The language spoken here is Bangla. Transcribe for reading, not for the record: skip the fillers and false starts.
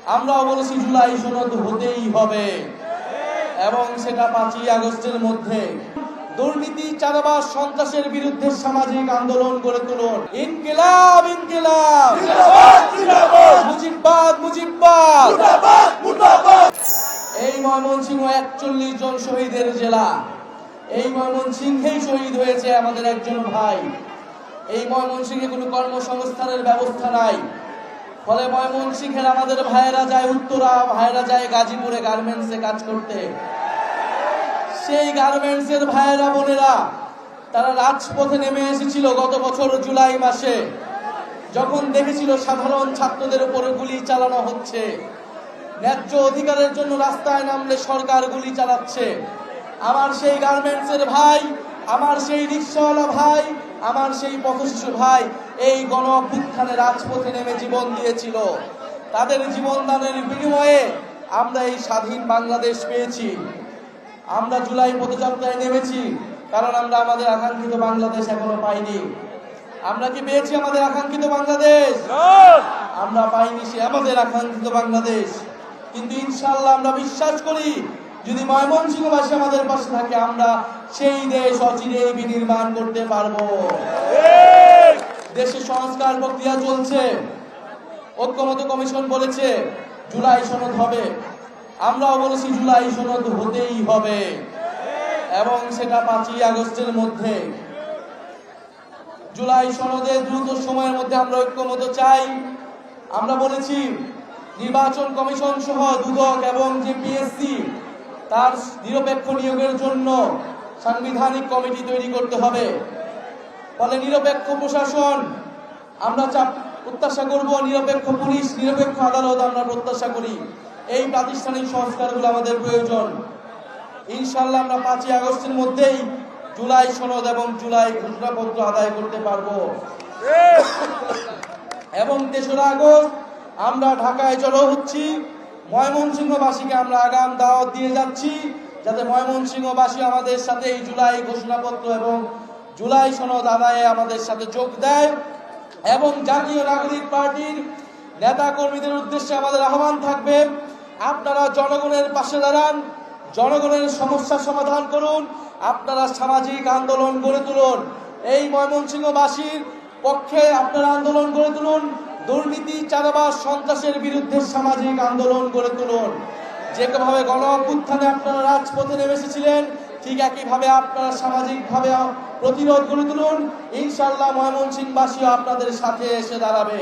আমরাও বলেছি জুলাই সনদ হতেই হবে এবং সেটা 5ই আগস্টের মধ্যে। দুর্নীতি, চাঁদাবাজ, সন্ত্রাসের বিরুদ্ধে সামাজিক আন্দোলন গড়ে তুলুন। ইনকিলাব ইনকিলাব, মুজিববাদ মুজিববাদ। এই ময়মনসিংহ 41 জন শহীদের জেলা। এই ময়মনসিংহেই শহীদ হয়েছে আমাদের একজন ভাই। এই ময়মনসিংহে কোনো কর্মসংস্থানের ব্যবস্থা নাই, ফলে ময়মনসিংহের আমাদের ভাইয়েরা যায় উত্তরা, ভাইয়েরা যায় গাজীপুরে গার্মেন্টসে কাজ করতে। সেই গার্মেন্টসের ভাইয়েরা বোনেরা তারা রাজপথে নেমে এসেছিল গত বছর জুলাই মাসে, যখন দেখেছিল সাধারণ ছাত্রদের উপরে গুলি চালানো হচ্ছে। ন্যায্য অধিকারের জন্য রাস্তায় নামলে সরকার গুলি চালাচ্ছে। আমার সেই গার্মেন্টসের ভাই, আমার সেই রিকশাওয়ালা ভাই, আমার সেই পথশিশু ভাই এই গণ অভ্যুত্থানে রাজপথে নেমে জীবন দিয়েছিল। তাদের জীবন দানের বিনিময়ে আমরা এই স্বাধীন বাংলাদেশ পেয়েছি। আমরা জুলাই পদযাত্রায় নেমেছি কারণ আমরা আমাদের আকাঙ্ক্ষিত বাংলাদেশ এখনো পাইনি। আমরা কি পেয়েছি আমাদের আকাঙ্ক্ষিত বাংলাদেশ? আমরা পাইনি সে আমাদের আকাঙ্ক্ষিত বাংলাদেশ। কিন্তু ইনশাআল্লাহ আমরা বিশ্বাস করি, যদি ময়মনসিংহবাসী আমাদের পাশে থাকে, আমরা সেই দেশ অচিরেই বিনির্মাণ করতে পারবো। দেশে সংস্কার প্রক্রিয়া চলছে। ঐক্যমত কমিশন বলেছে জুলাই সনদ হবে। আমরাও বলেছি জুলাই সনদ হতেই হবে এবং সেটা 5ই আগস্টের মধ্যে। জুলাই সনদে দ্রুত সময়ের মধ্যে আমরা ঐক্যমত চাই। আমরা বলেছি নির্বাচন কমিশন সহ দুদক এবং যে পিএসসি তার নিরপেক্ষ নিয়োগের জন্য সাংবিধানিক কমিটি তৈরি করতে হবে। ফলে নিরপেক্ষ প্রশাসন আমরা প্রত্যাশা করব, নিরপেক্ষ পুলিশ, নিরপেক্ষ আদালত আমরা প্রত্যাশা করি। এই প্রাতিষ্ঠানিক সংস্কারগুলো আমাদের প্রয়োজন। ইনশাআল্লাহ আমরা 5ই আগস্টের মধ্যেই জুলাই সনদ এবং জুলাই ঘোষণাপত্র আদায় করতে পারবো। এবং 3রা আগস্ট আমরা ঢাকায় জড়ো হচ্ছি। ময়মনসিংহবাসীকে আমরা আগাম দাওয়াত দিয়ে যাচ্ছি যাতে ময়মনসিংহবাসী আমাদের সাথে এই জুলাই ঘোষণাপত্র এবং জুলাই সনদ আদায়ে আমাদের সাথে যোগ দেয়। এবং জাতীয় নাগরিক পার্টির নেতা কর্মীদের উদ্দেশ্যে আমাদের আহ্বান থাকবে, আপনারা জনগণের পাশে দাঁড়ান, জনগণের সমস্যা সমাধান করুন, আপনারা সামাজিক আন্দোলন গড়ে তুলুন। এই ময়মনসিংহবাসীর পক্ষে আপনারা আন্দোলন গড়ে তুলুন। দুর্নীতি, চাঁদাবাজ, সন্ত্রাসের বিরুদ্ধে সামাজিক আন্দোলন গড়ে তুলুন। যেভাবে গণ অভ্যুত্থানে আপনারা রাজপথে নেমে এসেছিলেন, ঠিক একইভাবে আপনারা সামাজিকভাবে প্রতিরোধ গড়ে তুলুন। ইনশাআল্লাহ ময়মনসিংহবাসীও আপনাদের সাথে এসে দাঁড়াবে।